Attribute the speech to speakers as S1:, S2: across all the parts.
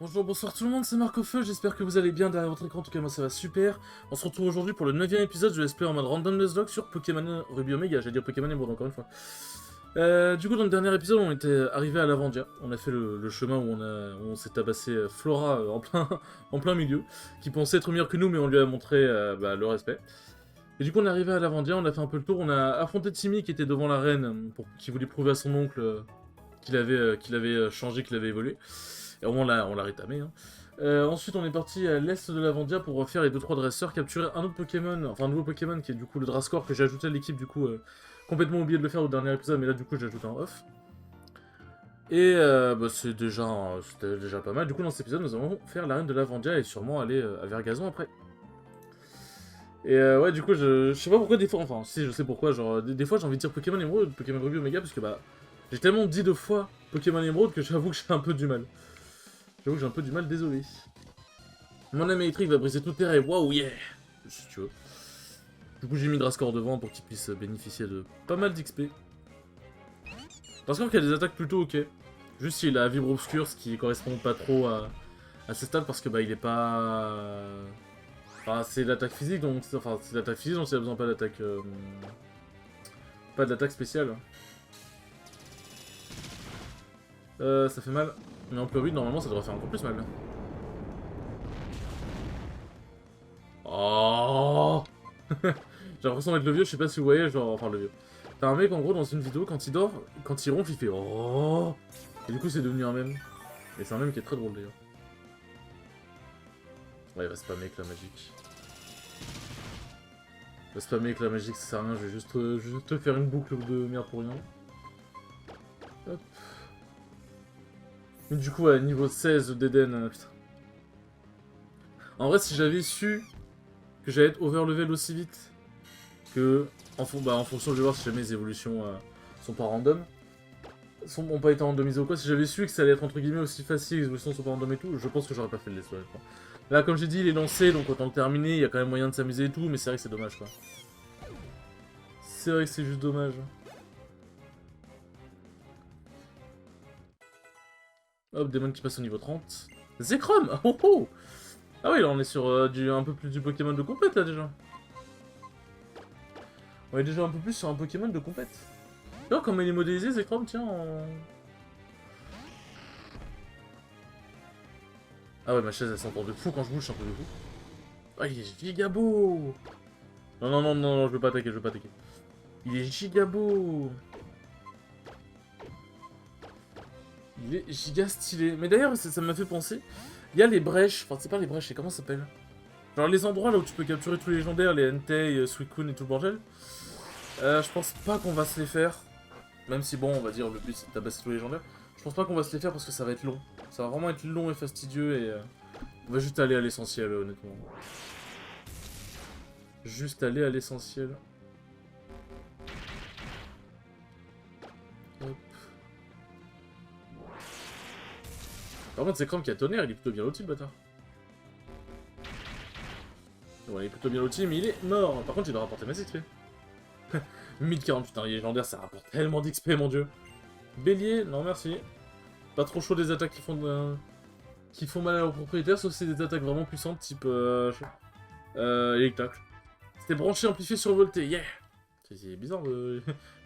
S1: Bonjour, bonsoir tout le monde, c'est Marc au Feu, j'espère que vous allez bien derrière votre écran, en tout cas moi ça va super. On se retrouve aujourd'hui pour le 9ème épisode de Let's Play en mode Random Nuzlocke sur Pokémon Ruby Omega, j'allais dire Pokémon Emerald encore une fois. Du coup dans le dernier épisode on était arrivé à Lavandia, on a fait le chemin où on s'est tabassé Flora en plein milieu, qui pensait être meilleur que nous mais on lui a montré le respect. Et du coup on est arrivé à Lavandia, on a fait un peu le tour, on a affronté Timmy qui était devant la reine, qui voulait prouver à son oncle qu'il avait changé, qu'il avait évolué. Et au moins on l'a rétamé. Hein. Ensuite, on est parti à l'est de Lavandia pour refaire les 2-3 dresseurs, capturer un autre Pokémon, enfin un nouveau Pokémon qui est du coup le Drascore que j'ai ajouté à l'équipe, du coup, complètement oublié de le faire au dernier épisode, mais là du coup j'ai ajouté un off. Et c'était déjà pas mal. Du coup, dans cet épisode, nous allons faire l'arène de Lavandia et sûrement aller à Vergazon après. Et ouais, du coup, je sais pas pourquoi des fois, enfin, si je sais pourquoi, genre, des fois j'ai envie de dire Pokémon Emerald, Pokémon Ruby Omega, parce que bah, j'ai tellement dit 2 fois Pokémon Emerald que j'avoue que j'ai un peu du mal. J'avoue que j'ai un peu du mal, désolé. Mon ami électrique va briser tout terrain, waouh, yeah! Si tu veux. Du coup, j'ai mis Drascore devant pour qu'il puisse bénéficier de pas mal d'XP. Drascore qui a des attaques plutôt ok. Juste il a Vibre Obscure, ce qui correspond pas trop à ses stats parce que bah il est pas. Enfin, c'est l'attaque physique, donc. Enfin, c'est l'attaque physique, donc il a besoin pas d'attaque. Pas d'attaque spéciale. Ça fait mal. Mais en plus vite, normalement, ça devrait faire encore plus mal. Oh. J'ai l'impression d'être le vieux, je sais pas si vous voyez, genre, enfin le vieux. T'as un mec en gros dans une vidéo, quand il dort, quand il ronfle, il fait oh. Et du coup c'est devenu un mème. Et c'est un mème qui est très drôle d'ailleurs. Ouais, il va spammer avec la magique. Il va spammer avec la magique, ça sert à rien, je vais juste faire une boucle de merde pour rien. Hop. Mais du coup, ouais, niveau 16 d'Eden, putain. En vrai, si j'avais su que j'allais être overlevel aussi vite, que en fonction, je vais voir si jamais les évolutions sont pas random, ont pas été randomisés ou quoi, si j'avais su que ça allait être entre guillemets aussi facile, les évolutions sont pas random et tout, je pense que j'aurais pas fait le let's play. Là, comme j'ai dit, il est lancé, donc autant le terminer, il y a quand même moyen de s'amuser et tout, mais c'est vrai que c'est dommage quoi. C'est vrai que c'est juste dommage. Hop, Démon qui passe au niveau 30. Zekrom. Oh oh. Ah oui, là on est sur un peu plus du Pokémon de compète là déjà. On est déjà un peu plus sur un Pokémon de compète. Alors comment il est modélisé Zekrom, tiens en... Ah ouais, ma chaise elle s'entend de fou quand je bouge, c'est un peu de fou. Ah, il est giga beau. Non, non, non, non, non, je veux pas attaquer, je veux pas attaquer. Il est giga beau. Il est giga stylé. Mais d'ailleurs, ça m'a fait penser. Il y a les brèches, enfin c'est pas les brèches, c'est comment ça s'appelle? Genre les endroits là où tu peux capturer tous les légendaires, les Entei, Suicune et tout le bordel. Je pense pas qu'on va se les faire. Même si bon, on va dire le but c'est de tabasser tous les légendaires. Je pense pas qu'on va se les faire parce que ça va être long. Ça va vraiment être long et fastidieux et on va juste aller à l'essentiel honnêtement. Juste aller à l'essentiel. Hop. Par contre c'est Chrome qui a tonnerre, il est plutôt bien loti le bâtard. Bon, il est plutôt bien loti mais il est mort. Par contre il doit rapporter masse XP. 1040 putain, les légendaires ça rapporte tellement d'XP mon dieu. Bélier, non merci. Pas trop chaud des attaques qui font mal à leurs propriétaires, sauf si c'est des attaques vraiment puissantes type Electacle. C'était branché, amplifié, survolté, yeah. C'est bizarre,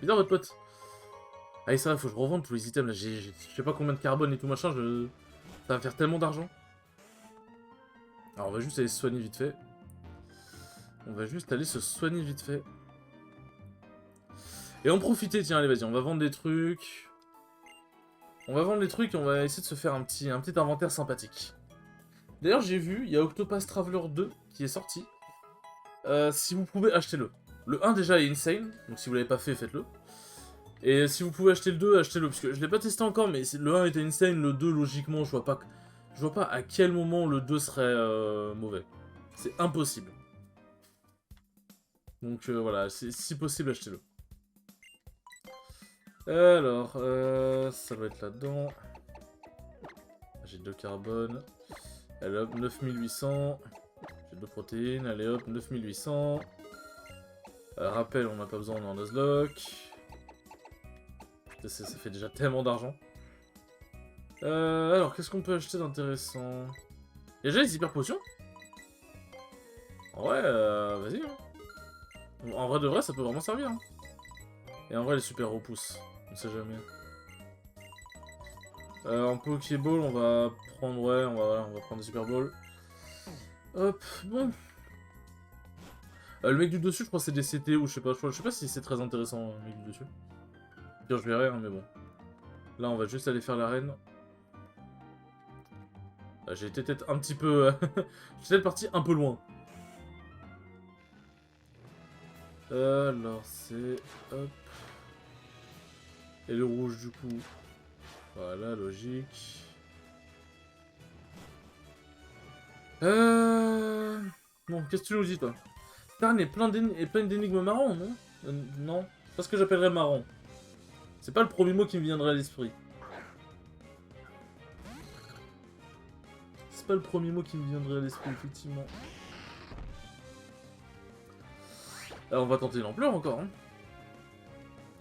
S1: bizarre votre pote. Allez ça va, faut que je revende tous les items là, je sais pas combien de carbone et tout machin, ça va faire tellement d'argent. Alors on va juste aller se soigner vite fait. On va juste aller se soigner vite fait. Et en profiter, tiens, allez vas-y, on va vendre des trucs. On va vendre des trucs et on va essayer de se faire un petit inventaire sympathique. D'ailleurs, j'ai vu, il y a Octopath Traveler 2 qui est sorti. Si vous pouvez, achetez-le. Le 1 déjà est insane, donc si vous l'avez pas fait, faites-le. Et si vous pouvez acheter le 2, achetez-le, parce que je l'ai pas testé encore, mais le 1 était insane, le 2, logiquement, je vois pas à quel moment le 2 serait mauvais. C'est impossible. Donc voilà, si possible, achetez-le. Alors, ça doit être là-dedans. J'ai 2 carbone. Allez hop, 9800. J'ai 2 protéines, allez hop, 9800. Rappel, on n'a pas besoin, on est en Nuzlocke. Ça fait déjà tellement d'argent. Alors, qu'est-ce qu'on peut acheter d'intéressant? Il y a déjà les hyper potions? Ouais, vas-y. Hein. En vrai de vrai, ça peut vraiment servir. Hein. Et en vrai, les super repousses. On sait jamais. En Pokéball, on va prendre... Ouais, on va prendre des super balls. Hop, bon. Le mec du dessus, je crois que c'est des CT ou je sais pas si c'est très intéressant, le mec du dessus. Pire, je verrai, hein, mais bon. Là, on va juste aller faire l'arène. J'ai été peut-être un petit peu... J'étais peut-être parti un peu loin. Alors, c'est... Hop. Et le rouge, du coup. Voilà, logique. Bon, qu'est-ce que tu nous dis, toi? Tarn est plein d'énigmes marrons, non? Non, c'est pas ce que j'appellerais marron. C'est pas le premier mot qui me viendrait à l'esprit. C'est pas le premier mot qui me viendrait à l'esprit, effectivement. Alors, on va tenter l'ampleur encore, hein.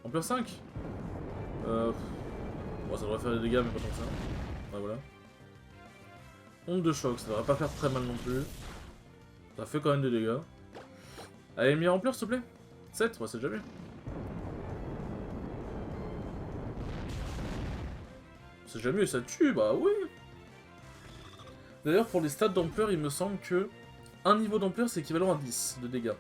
S1: Ampleur 5. Bon, ça devrait faire des dégâts, mais pas tant que ça. Ouais, voilà. Onde de choc, ça devrait pas faire très mal non plus. Ça fait quand même des dégâts. Allez, meilleure ampleur, s'il te plaît. 7, ouais, c'est déjà bien. C'est déjà mieux, ça tue, bah oui. D'ailleurs, pour les stats d'ampleur, il me semble que un niveau d'ampleur, c'est équivalent à 10 de dégâts.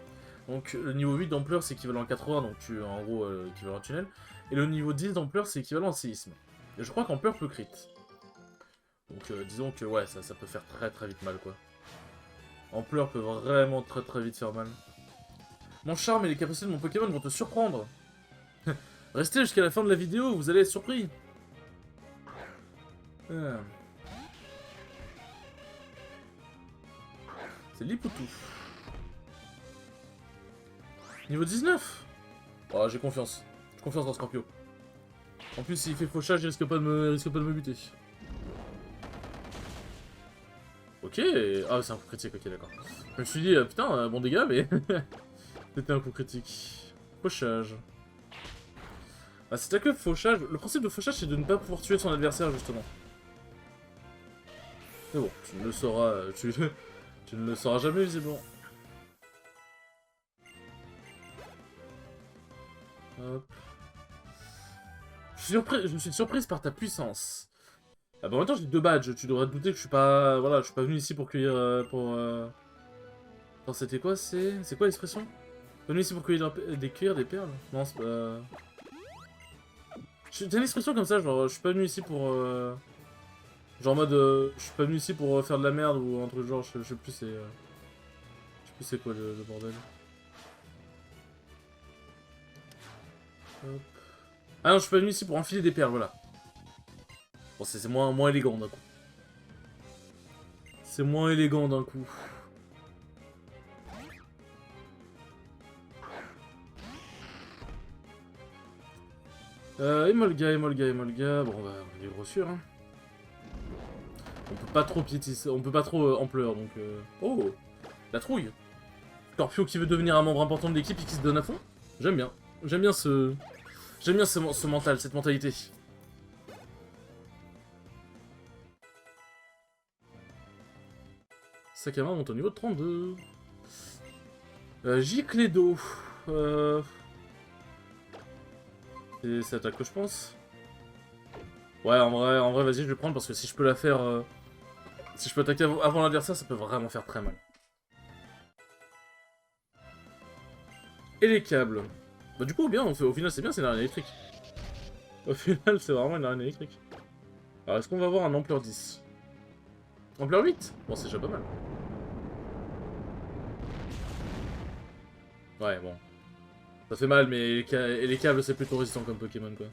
S1: Donc, le niveau 8 d'ampleur, c'est équivalent à 80, donc tu en gros, équivalent à tunnel. Et le niveau 10 d'ampleur, c'est équivalent à séisme. Et je crois qu'ampleur peut crit. Donc, disons que, ouais, ça peut faire très vite mal, quoi. Ampleur peut vraiment très vite faire mal. Mon charme et les capacités de mon Pokémon vont te surprendre. Restez jusqu'à la fin de la vidéo, vous allez être surpris. C'est Lipoutou. Niveau 19. Oh, j'ai confiance. J'ai confiance dans Scorpio. En plus, s'il fait fauchage, il risque pas de me buter. Ok. Ah, c'est un coup critique, ok, d'accord. Je me suis dit, putain, bon dégât, mais... C'était un coup critique. Fauchage. Ah, c'est que fauchage. Le principe de fauchage, c'est de ne pas pouvoir tuer son adversaire, justement. Mais bon, tu ne le sauras... tu ne le sauras jamais, visiblement. Hop. Je suis surprise par ta puissance. Ah bah en même temps j'ai 2 badges, tu devrais te douter que je suis pas... Voilà, je suis pas venu ici pour cueillir... Attends, c'était quoi? C'est quoi l'expression? Venu ici pour cueillir des perles? Non, c'est pas... T'as une expression comme ça, genre je suis pas venu ici pour... Genre en mode... je suis pas venu ici pour faire de la merde ou un truc genre, je sais plus c'est... je sais plus c'est quoi le bordel. Hop. Ah non, je suis pas venu ici pour enfiler des perles, voilà. Bon, c'est moins élégant d'un coup. C'est moins élégant d'un coup. Emolga. Bon, bah, on est gros sûr, hein. On peut pas trop piétisser, on peut pas trop ampleur, donc... Oh, la trouille. Scorpio qui veut devenir un membre important de l'équipe et qui se donne à fond. J'aime bien. J'aime bien ce... J'aime bien ce mental, cette mentalité. Sac à main monte au niveau de 32. Giclédo. C'est attaque que je pense. Ouais, en vrai vas-y, je vais le prendre parce que si je peux la faire... si je peux attaquer avant l'adversaire, ça peut vraiment faire très mal. Et les câbles. Bah du coup, bien, au final c'est bien, c'est une arène électrique. Au final, c'est vraiment une arène électrique. Alors, est-ce qu'on va avoir un ampleur 10? Ampleur 8? Bon, c'est déjà pas mal. Ouais, bon. Ça fait mal, mais les câbles, c'est plutôt résistant comme Pokémon, quoi.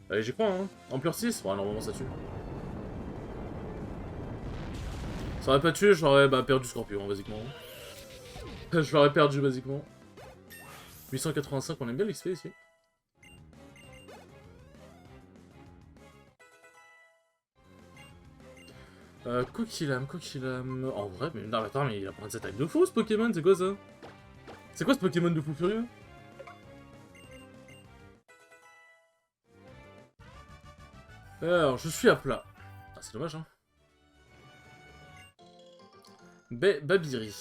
S1: Allez, j'y crois, hein. Ampleur 6? Ouais, normalement, ça tue. Ça aurait pas tué, j'aurais perdu Scorpion, basiquement. Je l'aurais perdu, basiquement. 885, on aime bien l'XP, ici. Coquillam. En vrai, mais non, attends, mais il a pas de attaque de fou, ce Pokémon, c'est quoi ça? C'est quoi ce Pokémon de fou furieux? Alors, je suis à plat. Ah, c'est dommage, hein. Babiri.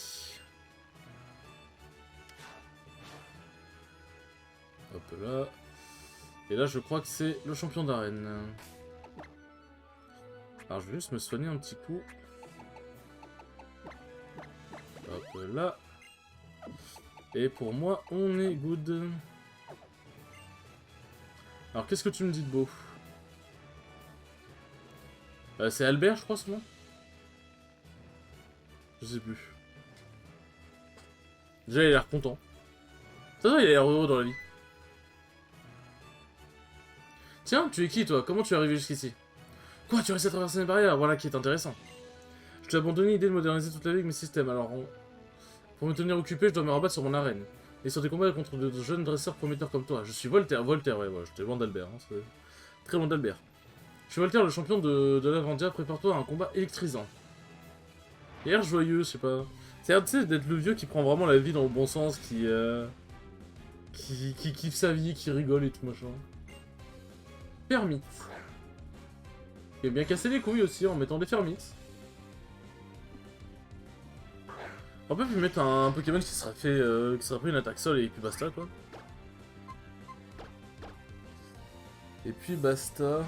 S1: Hop là. Et là, je crois que c'est le champion d'arène. Alors, je vais juste me soigner un petit coup. Hop là. Et pour moi, on est good. Alors, qu'est-ce que tu me dis de beau? C'est Albert, je crois, ce nom? Je sais plus. Déjà, il a l'air content. Ça va, il a l'air heureux dans la vie. Tiens, tu es qui, toi? Comment tu es arrivé jusqu'ici? Quoi, tu restes à traverser les barrières? Voilà qui est intéressant. Je t'ai abandonné l'idée de moderniser toute la vie avec mes systèmes, alors pour me tenir occupé, je dois me rabattre sur mon arène. Et sur des combats contre de jeunes dresseurs prometteurs comme toi. Je suis Voltaire, ouais, j'étais loin d'Albert. Hein, très loin d'Albert. Je suis Voltaire, le champion de l'Avandia, prépare-toi à un combat électrisant. Air joyeux, je sais pas. C'est tu sais, d'être le vieux qui prend vraiment la vie dans le bon sens, qui kiffe sa vie, qui rigole et tout machin. Fermite. Il a bien cassé les couilles aussi en mettant des fermites. On peut plus mettre un Pokémon qui serait pris une attaque sol et puis basta quoi. Et puis basta.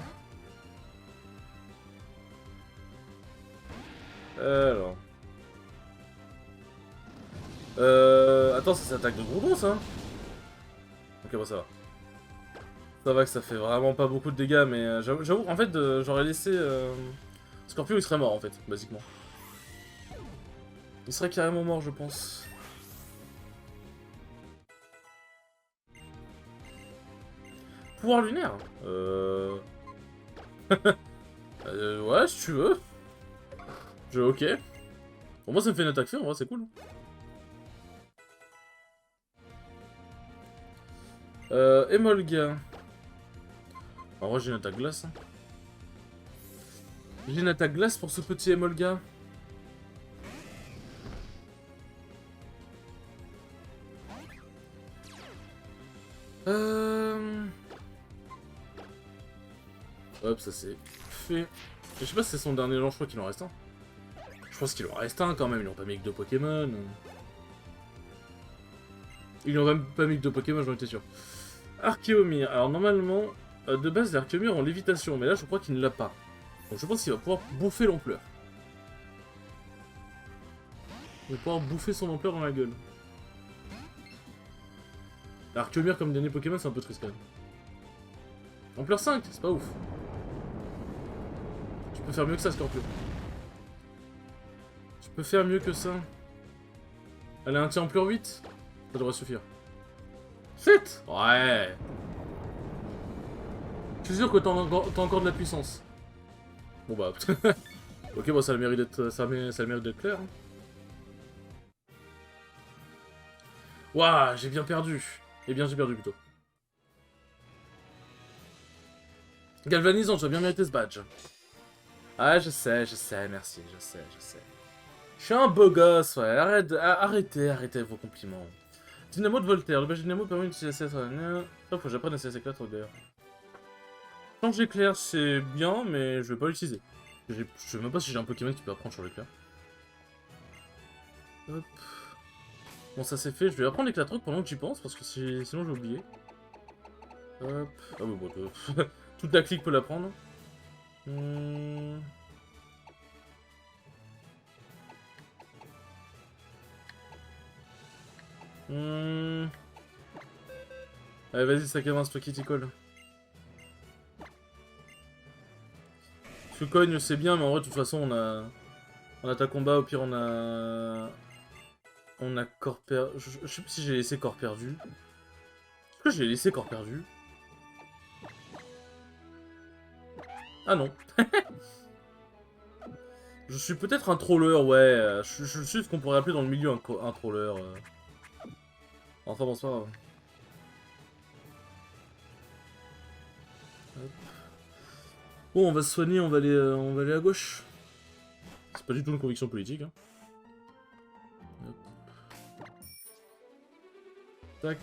S1: Alors. Attends, c'est attaque de gros ça. Ok, bon ça va. Ça va que ça fait vraiment pas beaucoup de dégâts, mais j'avoue, en fait, j'aurais laissé... Scorpio, il serait mort en fait, basiquement. Il serait carrément mort, je pense. Pouvoir lunaire. Ouais, si tu veux. Ok. Pour moi, ça me fait une attaque ferme, en vrai, c'est cool. Emolga. En vrai, j'ai une attaque glace. Hein. J'ai une attaque glace pour ce petit Emolga. Hop, ça c'est fait. Je sais pas si c'est son dernier genre, je crois qu'il en reste un. Je pense qu'il en reste un quand même, ils n'ont pas mis que 2 Pokémon. Ils n'ont même pas mis que 2 Pokémon, j'en étais sûr. Archéomir. Alors normalement, de base, les Archéomir ont lévitation, mais là je crois qu'il ne l'a pas. Donc je pense qu'il va pouvoir bouffer l'ampleur. Il va pouvoir bouffer son ampleur dans la gueule. Archéomir comme dernier Pokémon, c'est un peu triste quand même. Ampleur 5, c'est pas ouf. Tu peux faire mieux que ça, Scorpio. Tu peux faire mieux que ça. Elle a un tir ampleur 8. Ça devrait suffire. 7. Ouais. Je suis sûr que t'as encore de la puissance. Bon bah... ok, bon, ça a le mérite d'être clair. Hein. Waouh, j'ai bien perdu. Eh bien, j'ai perdu plutôt. Galvanisant, tu as bien mérité ce badge. Ah, je sais, merci, je sais. Je suis un beau gosse, ouais. Arrêtez vos compliments. Dynamo de Voltaire. Le badge Dynamo permet d'utiliser cette... Faut que j'apprenne à CSS éclair d'ailleurs. Changer éclair, c'est bien, mais je vais pas l'utiliser. Je sais même pas si j'ai un Pokémon qui peut apprendre changer éclair. Hop. Bon, ça c'est fait. Je vais apprendre l'éclat truc pendant que j'y pense, parce que sinon j'ai oublié. Hop. Ah bah bon, toute la clique peut l'apprendre. Allez, vas-y, Sakama, c'est toi qui t'y colle. Cogne, c'est bien, mais en vrai, de toute façon, on a ta combat, au pire, on a corps perdu. Je sais pas si j'ai laissé corps perdu. Est-ce que j'ai laissé corps perdu? Ah non. Je suis peut-être un troller, ouais. Je suis ce qu'on pourrait appeler dans le milieu un troller. Enfin, bon, c'est pas grave. Bon, on va se soigner, on va aller à gauche. C'est pas du tout une conviction politique. Hein. Hop. Tac.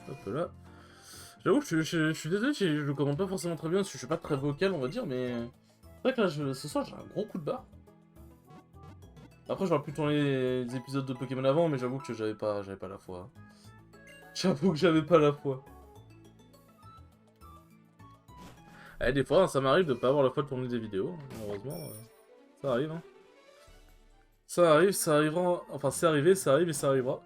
S1: Hop là. J'avoue que je suis désolé, je le commande pas forcément très bien, parce que je suis pas très vocal, on va dire, mais... C'est vrai que là, ce soir, j'ai un gros coup de barre. Après, j'aurais pu tourner les épisodes de Pokémon avant, mais j'avoue que j'avais pas la foi. J'avoue que j'avais pas la foi. Eh, des fois, ça m'arrive de pas avoir la foi de tourner des vidéos, malheureusement. Ça arrive, hein. Ça arrive, ça arrivera... Enfin, c'est arrivé, ça arrive et ça arrivera.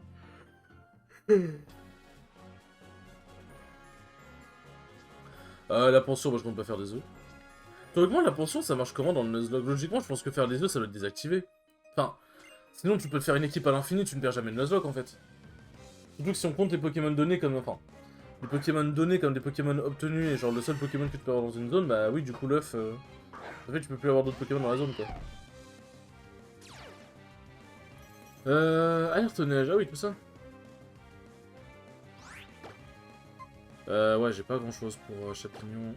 S1: La pension, moi je compte pas faire des œufs. Théoriquement, la pension, ça marche comment dans le Nuzlocke? Logiquement, je pense que faire des œufs, ça doit être désactivé. Enfin, sinon tu peux te faire une équipe à l'infini, tu ne perds jamais le Nuzlocke en fait. Surtout que si on compte les Pokémon donnés comme... Enfin, les Pokémon donnés comme des Pokémon obtenus et genre le seul Pokémon que tu peux avoir dans une zone, bah oui, du coup l'œuf... En fait, tu peux plus avoir d'autres Pokémon dans la zone, quoi. Alerte au neige, ah oui, tout ça. Ouais, j'ai pas grand chose pour Chapignon.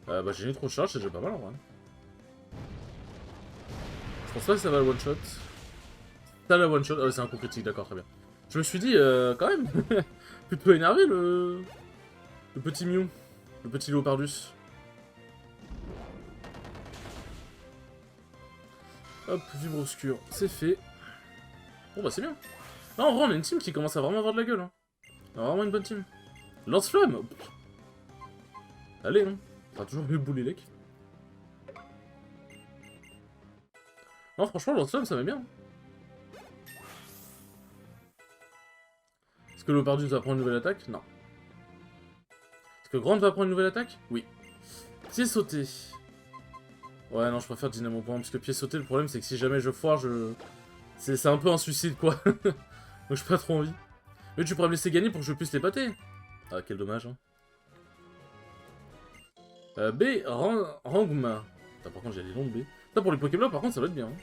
S1: Bah j'ai mis trop de charge, c'est déjà pas mal en vrai. Je pense pas que ça va le one shot. Ça la one shot, ah ouais, c'est un coup critique, d'accord, très bien. Je me suis dit, quand même, plutôt énervé le petit Mew, le petit Léopardus. Hop, Vibroscure, c'est fait. Bon bah c'est bien. Non, en vrai, on a une team qui commence à vraiment avoir de la gueule. Hein. On a vraiment une bonne team. Lance-flamme. Allez, hein. Ça a toujours mieux Boulélec. Non, franchement, Lance-flamme, ça va bien. Est-ce que Léopardus va prendre une nouvelle attaque? Non. Est-ce que Grande va prendre une nouvelle attaque? Oui. Pied sauté. Ouais, non, je préfère Dynamo Point, parce que pied sauté, le problème, c'est que si jamais je foire, c'est un peu un suicide, quoi. Donc j'ai pas trop envie. Mais tu pourrais me laisser gagner pour que je puisse l'épater. Ah, quel dommage, hein. B, Rangma. Putain, par contre, j'ai des noms de B. Putain, pour les Pokéblocs, par contre, ça va être bien. Hein.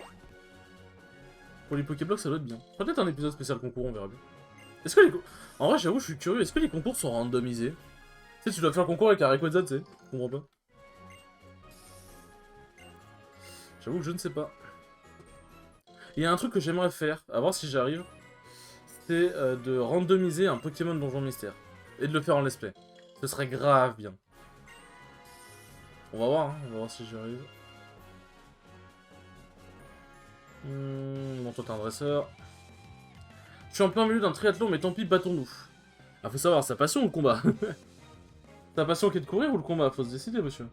S1: Pour les Pokéblocs, ça doit être bien. Peut-être un épisode spécial concours, on verra bien. Est-ce que les... En vrai, j'avoue, je suis curieux. Est-ce que les concours sont randomisés? Tu sais, tu dois faire le concours avec un Rayquaza, tu sais. Je comprends pas. J'avoue que je ne sais pas. Il y a un truc que j'aimerais faire, à voir si j'arrive. C'est de randomiser un Pokémon Donjon Mystère. Et de le faire en let's play. Ce serait grave bien. On va voir, hein. On va voir si j'y arrive. Bon, toi t'es un dresseur. Je suis en plein milieu d'un triathlon, mais tant pis, battons-nous. Ah, faut savoir, sa passion ou le combat? Ta passion qui est de courir ou le combat? Faut se décider, monsieur.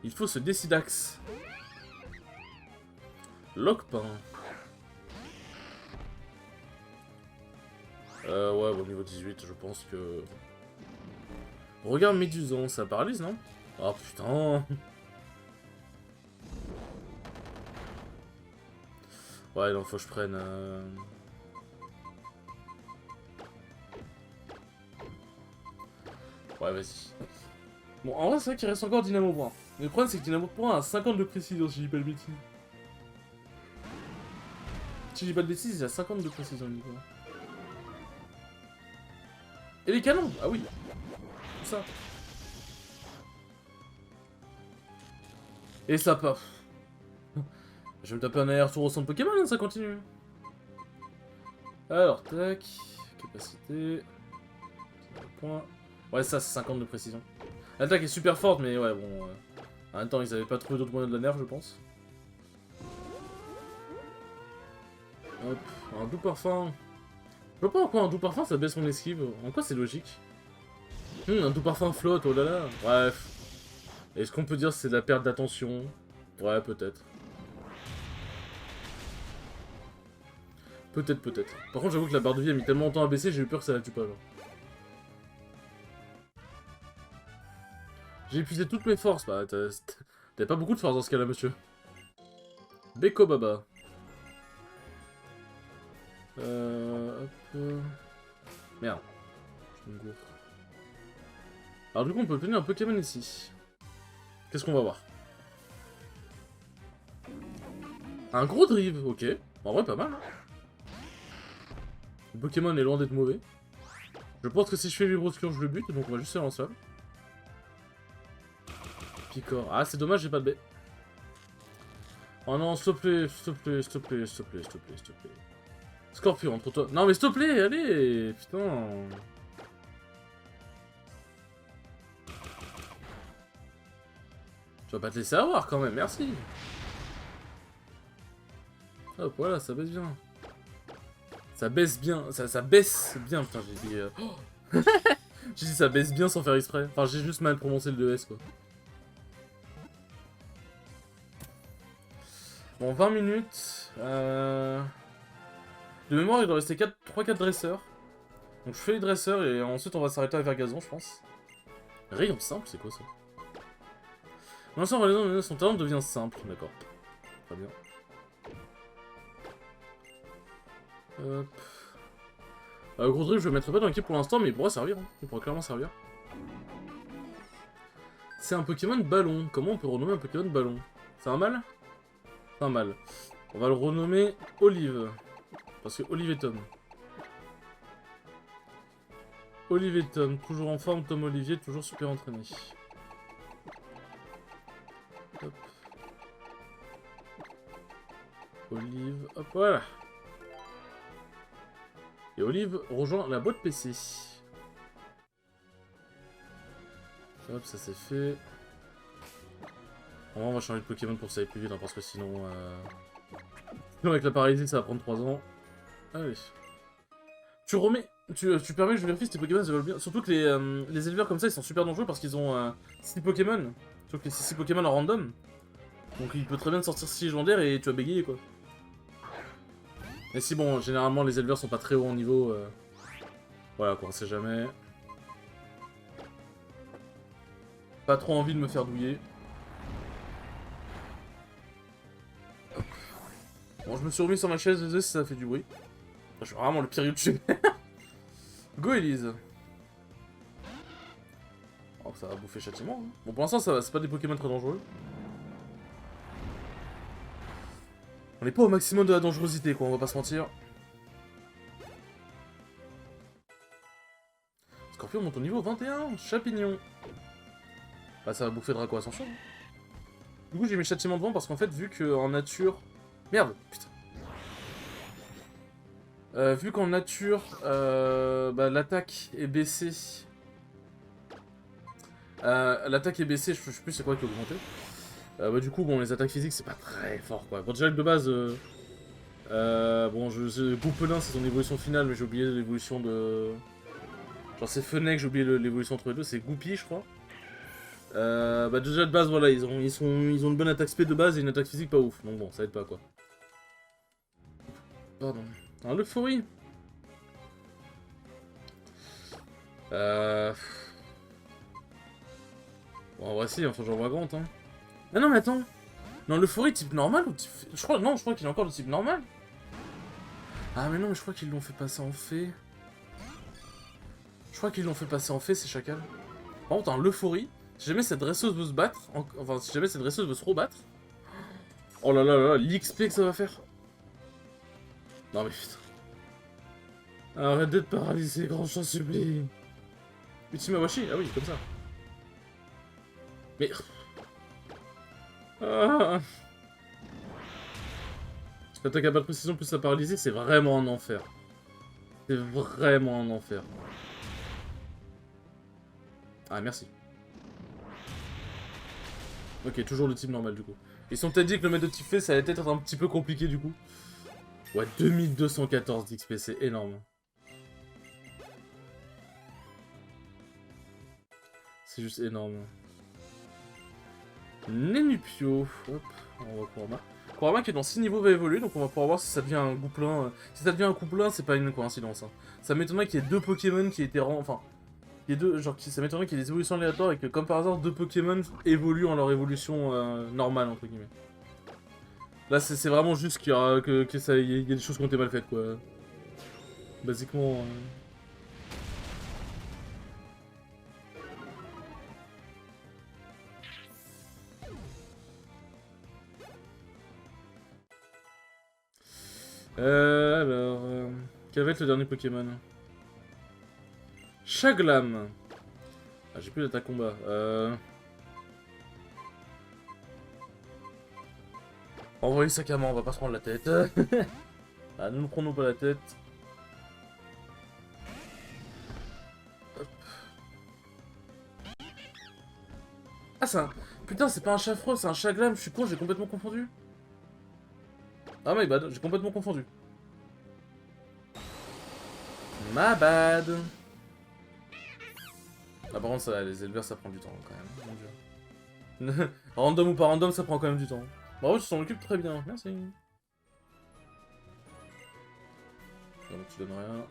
S1: Il faut se décidax. Lockpin. Ouais, bon, niveau 18, je pense que... Regarde Médusan, ça paralyse, non? Oh, putain. Ouais, non, faut que je prenne... Ouais, vas-y. Bon, en vrai, c'est vrai qu'il reste encore Dynamo Point. Mais le problème, c'est que Dynamo Point a 50 de précision, si je dis pas de bêtises. Si je dis pas de bêtises, il a 50 de précision, du coup. Et les canons! Ah oui! Ça. Et ça paf. Je vais me taper un aller-retour au centre Pokémon, hein, ça continue. Alors, tac. Capacité. Point. Ouais, ça, c'est 50 de précision. L'attaque est super forte, mais ouais, bon... En même temps, ils avaient pas trouvé d'autres moyens de la nerf, je pense. Hop, un doux parfum. Je vois pas en quoi un doux parfum, ça baisse mon esquive. En quoi c'est logique? Un doux parfum flotte, oh là là. Bref. Est-ce qu'on peut dire que c'est de la perte d'attention? Ouais, peut-être. Peut-être, peut-être. Par contre, j'avoue que la barre de vie a mis tellement longtemps à baisser, j'ai eu peur que ça la tue pas, genre. J'ai épuisé toutes mes forces. Bah, t'avais pas beaucoup de force dans ce cas-là, monsieur. Beko Baba. Hop. Merde. Je me gourre. Alors, du coup, on peut obtenir un Pokémon ici. Qu'est-ce qu'on va voir? Un gros drive, ok. En vrai, pas mal. Hein. Le Pokémon est loin d'être mauvais. Je pense que si je fais Vibroscure, je le bute, donc on va juste faire l'ensemble. Picor. Ah, c'est dommage, j'ai pas de baie. Oh non, s'il te plaît, s'il te plaît, s'il te plaît, s'il te plaît, s'il te plaît, s'il te plaît. Scorpion, entre toi. Non mais s'il te plaît, allez. Putain. Tu vas pas te laisser avoir quand même, merci. Hop, voilà, ça baisse bien. Ça baisse bien, ça baisse bien, putain, j'ai dit... Oh j'ai dit ça baisse bien sans faire exprès. Enfin, j'ai juste mal prononcé le 2S, quoi. Bon, 20 minutes. De mémoire, il doit rester 3-4 dresseurs. Donc je fais les dresseurs et ensuite on va s'arrêter à Vergazon, je pense. Rayon simple, c'est quoi ça? L'instant, son talent devient simple, d'accord. Très bien. Hop. Gros Drip, je le mettrai pas dans l'équipe pour l'instant, mais il pourra servir. Hein. Il pourra clairement servir. C'est un Pokémon ballon. Comment on peut renommer un Pokémon ballon? C'est un mâle? C'est un mâle. On va le renommer Olive. Parce que Olive et Tom. Olive et Tom, toujours en forme, Tom Olivier, toujours super entraîné. Hop. Olive, hop, voilà. Et Olive rejoint la boîte PC. Hop, ça c'est fait. On va changer de Pokémon pour que ça aille plus vite, hein, parce que sinon... Sinon avec la paralysie, ça va prendre 3 ans. Allez. Tu remets... Tu permets que je vérifie si tes Pokémon se veulent bien. Surtout que les éleveurs comme ça, ils sont super dangereux parce qu'ils ont 6 Pokémon. Sauf que c'est 6 Pokémon en random. Donc il peut très bien sortir 6 légendaires et tu vas bégayer, quoi. Et si bon, généralement les éleveurs sont pas très hauts en niveau. Voilà quoi, on sait jamais. Pas trop envie de me faire douiller. Hop. Bon, je me suis remis sur ma chaise, désolé si ça fait du bruit. Je suis vraiment le pire YouTube. Go Elise. Oh, ça va bouffer châtiment. Hein. Bon, pour l'instant, ça va, c'est pas des Pokémon très dangereux. On n'est pas au maximum de la dangerosité, quoi, on va pas se mentir. Scorpion monte au niveau 21, Chapignon. Bah, ça va bouffer Draco Ascension. Du coup, j'ai mis châtiment devant parce qu'en fait, vu qu'en nature... Merde, putain. Vu qu'en nature, bah, l'attaque est baissée. L'attaque est baissée, je sais plus c'est quoi qui est augmenté. Bah, du coup, bon, les attaques physiques, c'est pas très fort, quoi. Bon, déjà, de base, bon, Goupelin, c'est son évolution finale, mais j'ai oublié l'évolution de... Genre, c'est Fennec, j'ai oublié l'évolution entre les deux, c'est Goupy, je crois. Bah, déjà, de base, voilà, ils ont une bonne attaque spé de base et une attaque physique pas ouf. Donc bon, ça aide pas, quoi. Pardon. Un Euphorie. Bon, en vrai, si, enfin, j'en vois grand, hein. Ah non, mais attends. Non, l'Euphorie type normal ou type... Je crois qu'il est encore de type normal. Ah, mais non, mais je crois qu'ils l'ont fait passer en fée. Je crois qu'ils l'ont fait passer en fée, ces chacals. Par contre, un l'Euphorie, si jamais cette dresseuse veut se battre, enfin, si jamais cette dresseuse veut se rebattre... Oh là là là là, l'XP que ça va faire. Non mais putain. Arrête d'être paralysé, grand chant supplie. Ultimawashi, ah oui, comme ça. Mais... Ah. L'attaque à balle précision plus la paralysie, c'est vraiment un enfer. C'est vraiment un enfer. Ah, merci. Ok, toujours le type normal du coup. Ils sont peut-être dit que le mettre de type fait, ça allait peut-être être un petit peu compliqué du coup. Ouais, 2214 d'XP, c'est énorme. C'est juste énorme. Nenupio. Hop, on va Kurama. Kurama qui est dans 6 niveaux va évoluer, donc on va pouvoir voir si ça devient un Goupelin. Si ça devient un Couplin, c'est pas une coïncidence. Hein. Ça m'étonnerait qu'il y ait 2 Pokémon qui étaient enfin, ça m'étonnerait qu'il y ait des évolutions aléatoires et que comme par hasard 2 Pokémon évoluent en leur évolution normale entre guillemets. Là c'est vraiment juste qu'il y a y a des choses qui ont été mal faites quoi. Basiquement. Alors... quel va être le dernier Pokémon? Chaglam. Ah, j'ai plus d'attaque combat. Envoyer Sakama, on va pas se prendre la tête. Ah, ne nous prenons pas la tête. Hop. Ah, c'est un... Putain, c'est pas un Chafro, c'est un Chaglam, je suis con, j'ai complètement confondu. Ah my bad, j'ai complètement confondu. Ma bad. Ah, par contre, ça, les éleveurs, ça prend du temps, quand même. Mon dieu. Random ou pas random, ça prend quand même du temps. Bravo, tu t'en occupes très bien, merci. Donc, tu donnes rien.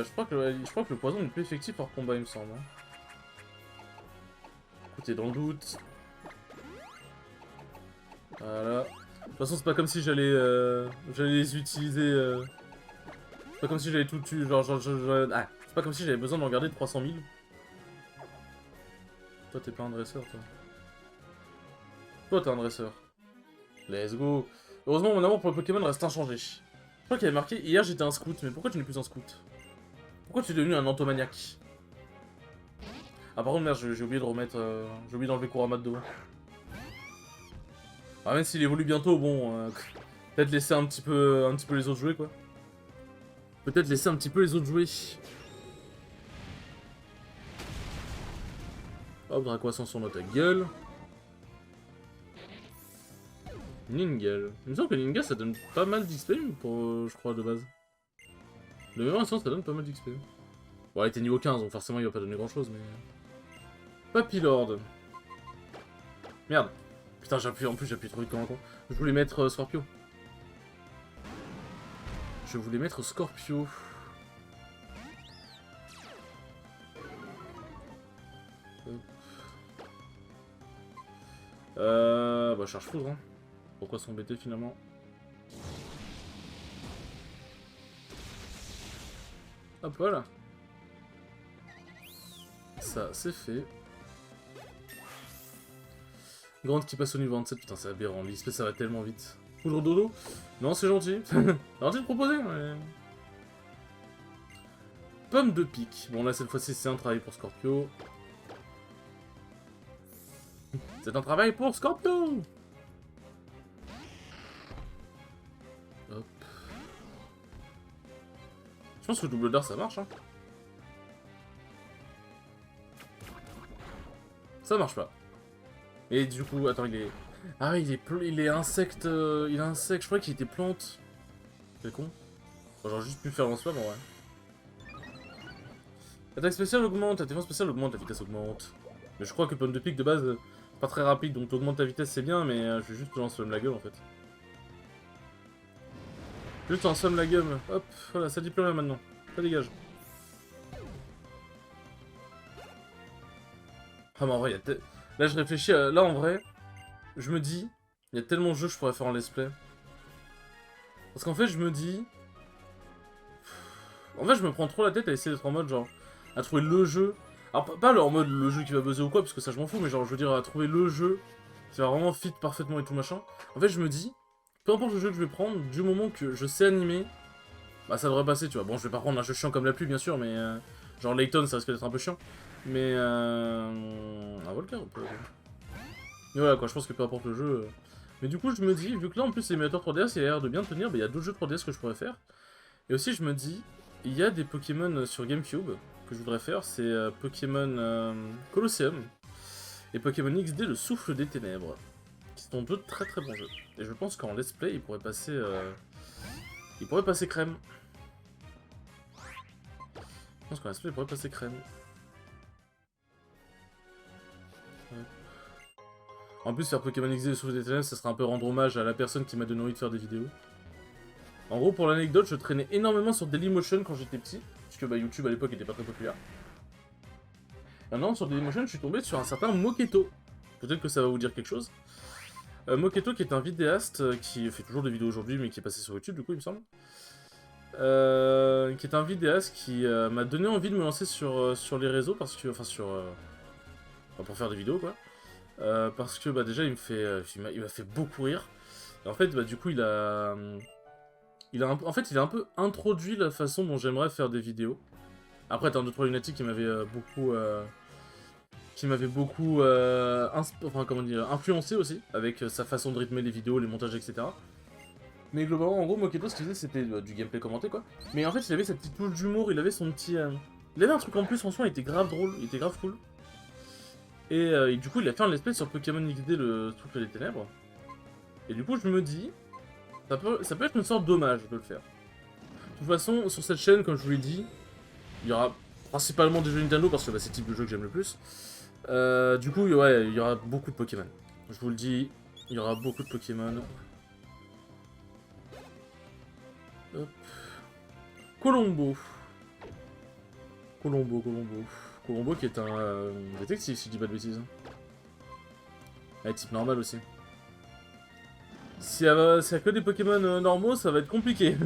S1: Je crois que le poison est plus effectif hors combat, il me semble. Hein. Écoutez, dans le doute. Voilà. De toute façon, c'est pas comme si j'allais les utiliser. C'est pas comme si j'allais tout tuer. Ah, c'est pas comme si j'avais besoin d'en garder 300 000. Toi, t'es pas un dresseur, toi. Toi, t'es un dresseur. Let's go. Heureusement, mon amour pour le Pokémon reste inchangé. Je crois qu'il y avait marqué hier j'étais un scout, mais pourquoi tu n'es plus un scout? Pourquoi tu es devenu un entomaniaque? Ah, par contre, merde, j'ai oublié de remettre. J'ai oublié d'enlever Kurama de dos. Ah, même s'il évolue bientôt, bon. Peut-être laisser un petit peu les autres jouer, quoi. Peut-être laisser un petit peu les autres jouer. Hop, Draco-Ascension dans ta gueule. Ningal. Il me semble que Ningal ça donne pas mal d'XP pour, je crois, de base. De mémoire, ça donne pas mal d'XP. Bon, il était niveau 15, donc forcément il va pas donner grand chose, mais. Papillord. Merde. Putain, en plus j'appuie trop vite comme un con. Je voulais mettre Scorpio. Je voulais mettre Scorpio. Bah, charge foudre, hein. Pourquoi s'embêter finalement? Hop, voilà. Ça, c'est fait. Grande qui passe au niveau 27, putain, c'est aberrant. L'XP, ça va tellement vite. Poudre dodo? Non, c'est gentil. C'est gentil de proposer, mais... Pomme de pique. Bon, là, cette fois-ci, c'est un travail pour Scorpio. C'est un travail pour Scorpio! Hop. Je pense que le double d'art, ça marche, hein. Ça marche pas. Et du coup, attends, il est... Ah, il est insecte... Il est insecte, je crois qu'il était plante. C'est con. J'aurais juste pu faire en spam, en vrai. Attaque spéciale augmente, ta défense spéciale augmente, ta vitesse augmente. Mais je crois que pomme de pique, de base, pas très rapide, donc t'augmentes ta vitesse, c'est bien, mais je vais juste te lancer la gueule, en fait. Juste en somme la gueule. Hop, voilà, ça dit plus rien maintenant. Ça dégage. Ah, mais en vrai, là, je réfléchis à... Là, en vrai, je me dis... Il y a tellement de jeux que je pourrais faire en let's play. Parce qu'en fait, je me dis... En fait, je me prends trop la tête à essayer d'être en mode, genre... À trouver le jeu... Alors, pas en mode le jeu qui va buzzer ou quoi, parce que ça, je m'en fous, mais genre, je veux dire, à trouver le jeu qui va vraiment fit parfaitement et tout machin. En fait, je me dis... Peu importe le jeu que je vais prendre, du moment que je sais animer... Bah, ça devrait passer, tu vois. Bon, je vais pas prendre un jeu chiant comme la pluie, bien sûr, mais... Genre, Layton, ça risque d'être un peu chiant. Mais un Volcar, on peut... Mais voilà quoi, je pense que peu importe le jeu... Mais du coup, je me dis, vu que là en plus l'émulateur 3DS il a l'air de bien tenir, bah, il y a d'autres jeux 3DS que je pourrais faire. Et aussi, je me dis, il y a des Pokémon sur GameCube que je voudrais faire, c'est Pokémon Colosseum et Pokémon XD le Souffle des Ténèbres, qui sont deux très très bons jeux. Et je pense qu'en let's play, il pourrait passer crème. Je pense qu'en let's play, il pourrait passer crème. En plus, faire Pokémon XD et le Souffle des Ténèbres, ça serait un peu rendre hommage à la personne qui m'a donné envie de faire des vidéos. En gros, pour l'anecdote, je traînais énormément sur Dailymotion quand j'étais petit, puisque bah, YouTube à l'époque était pas très populaire. Et maintenant, sur Dailymotion, je suis tombé sur un certain Moketo. Peut-être que ça va vous dire quelque chose. Moketo, qui est un vidéaste qui fait toujours des vidéos aujourd'hui, mais qui est passé sur YouTube, du coup, il me semble. Qui est un vidéaste qui m'a donné envie de me lancer sur les réseaux, parce que... Enfin, pour faire des vidéos, quoi. Parce que, bah, déjà, il m'a fait beaucoup rire. Et en fait, bah, du coup, en fait, il a un peu introduit la façon dont j'aimerais faire des vidéos. Après, t'as un 2-3 Lunatic qui m'avait beaucoup... enfin, comment dire, influencé aussi, avec sa façon de rythmer les vidéos, les montages, etc. Mais globalement, en gros, Moketo, ce qu'il faisait, c'était du gameplay commenté, quoi. Mais en fait, il avait sa petite touche d'humour, il avait son petit... Il avait un truc en plus, franchement, il était grave drôle, il était grave cool. Et du coup, il a fait un let's play sur Pokémon XD, le Souffle des Ténèbres. Et du coup, je me dis, ça peut être une sorte d'hommage de le faire. De toute façon, sur cette chaîne, comme je vous l'ai dit, il y aura principalement des jeux Nintendo, parce que bah, c'est le type de jeu que j'aime le plus. Du coup, ouais, il y aura beaucoup de Pokémon. Je vous le dis, il y aura beaucoup de Pokémon. Hop. Colombo. Colombo qui est un détective, si je dis pas de bêtises. Elle est type normal aussi. Si elle a que des Pokémon normaux, ça va être compliqué.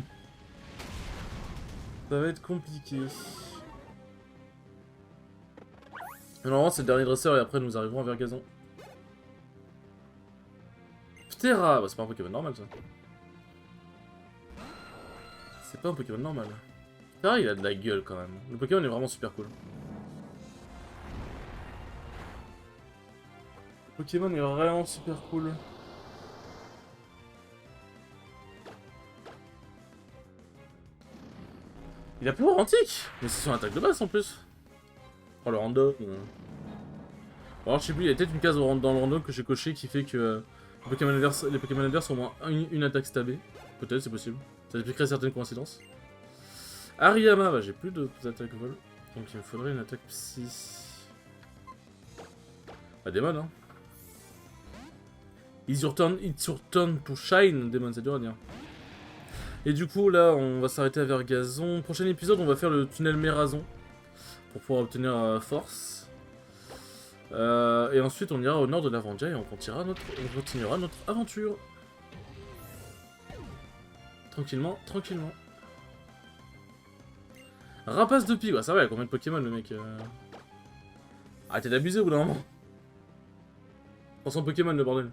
S1: Ça va être compliqué. Normalement, c'est le dernier dresseur et après nous arriverons à Vergazon. Ptera, bah, c'est pas un Pokémon normal ça. C'est pas un Pokémon normal. Ptera, il a de la gueule quand même. Le Pokémon est vraiment super cool. Le Pokémon est vraiment super cool. Il a pouvoir antique. Mais c'est son attaque de base en plus. Oh le random. Alors je sais plus, il y a peut-être une case dans le random que j'ai coché qui fait que les Pokémon adverses ont au moins une attaque stabée. Peut-être, c'est possible. Ça expliquerait certaines coïncidences. Hariyama, bah j'ai plus d'attaques vol. Donc il me faudrait une attaque psy. Bah Demon hein. It's your turn to shine, Demon, c'est dur à dire. Et du coup là on va s'arrêter à Vergazon. Prochain épisode on va faire le tunnel Mérazon. Pour pouvoir obtenir force. Et ensuite on ira au nord de l'Avandia et on continuera notre aventure. Tranquillement, tranquillement. Rapace de pique, ouais, ça va, il y a combien de Pokémon le mec Arrêtez d'abuser au bout d'un moment. 300 Pokémon le bordel.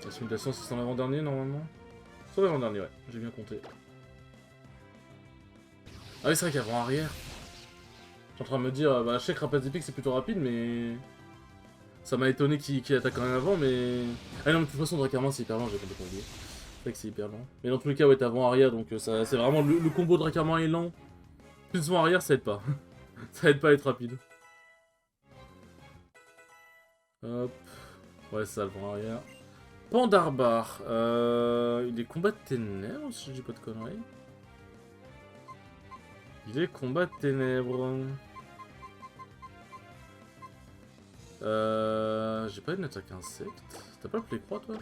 S1: La simulation c'est son avant-dernier normalement. Son avant-dernier, ouais, j'ai bien compté. Ah oui, c'est vrai qu'avant-arrière. Je suis en train de me dire, bah je sais que Rapace de pique c'est plutôt rapide, mais... Ça m'a étonné qu'il attaque quand même avant, mais... Ah non, mais de toute façon, Dracarmin c'est hyper lent, j'ai complètement oublié. C'est vrai que c'est hyper lent. Mais dans tous les cas, ouais, t'as avant-arrière, donc ça c'est vraiment le combo Dracarmin est lent. Plus avant-arrière, ça aide pas. Ça aide pas à être rapide. Hop. Ouais, ça, le avant-arrière. Pandarbar. Il est combat de ténèbres, si je dis pas de conneries. Il est combat de ténèbres. J'ai pas une attaque insecte. T'as pas le play croix toi?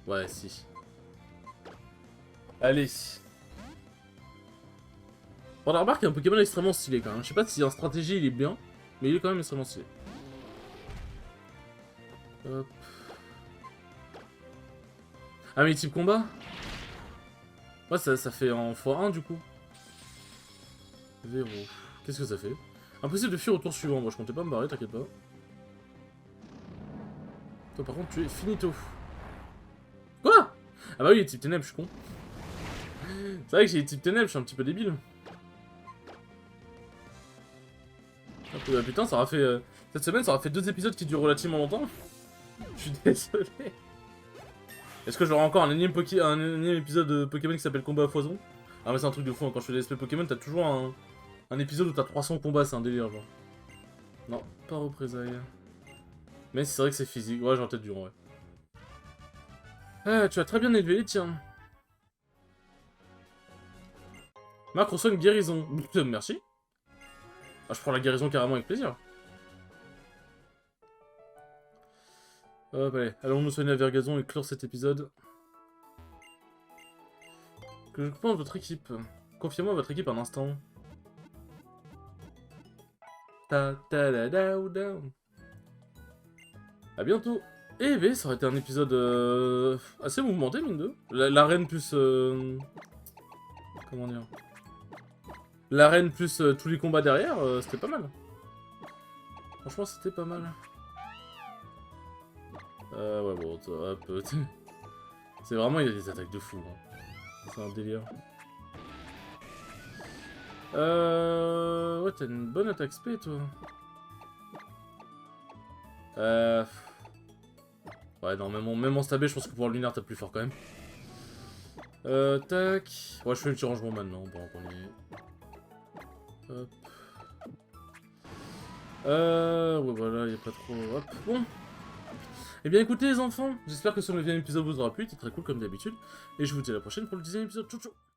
S1: Ouais, si. Allez. Pandarbar qui est un Pokémon extrêmement stylé quand même. Je sais pas si en stratégie il est bien, mais il est quand même extrêmement stylé. Hop. Ah mais type combat? Ouais, ça fait en x1 du coup. Verrou. Qu'est-ce que ça fait? Impossible de fuir au tour suivant. Moi je comptais pas me barrer, t'inquiète pas. Toi par contre tu es finito. Quoi? Ah bah oui, il est type ténèbres, je suis con. C'est vrai que j'ai type ténèbres, je suis un petit peu débile. Hop, bah putain, ça aura fait... cette semaine, ça aura fait 2 épisodes qui durent relativement longtemps. Je suis désolé. Est-ce que j'aurai encore un énième épisode de Pokémon qui s'appelle Combat à foison? Ah mais c'est un truc de fou, hein. Quand je fais des SP Pokémon, t'as toujours un épisode où t'as 300 combats, c'est un délire, genre. Non, pas représailles. Mais c'est vrai que c'est physique. Ouais, j'aurais peut-être dû, ouais. Ah, tu as très bien élevé les tiens. Marc reçoit une guérison. Merci. Ah, je prends la guérison carrément avec plaisir. Hop, allez, allons nous soigner à Vergazon et clore cet épisode. Que je pense votre équipe. Confiez-moi votre équipe un instant. Ta ta da da ou da. A bientôt. Eh ben, ça aurait été un épisode assez mouvementé, mine de. L'arène plus... comment dire? L'arène plus tous les combats derrière, c'était pas mal. Franchement, c'était pas mal. Ouais, bon, hop. C'est vraiment, il y a des attaques de fou. Hein. C'est un délire. Ouais, t'as une bonne attaque spé, toi. Ouais, non, même en stabé, je pense que pour le lunaire, t'as plus fort quand même. Tac. Ouais, je fais le petit rangement maintenant, bon, qu'on y est. Hop. Ouais, voilà, y a pas trop... Hop, bon. Eh bien, écoutez, les enfants, j'espère que ce 9e épisode vous aura plu, c'était très cool comme d'habitude. Et je vous dis à la prochaine pour le 10e épisode. Ciao, ciao.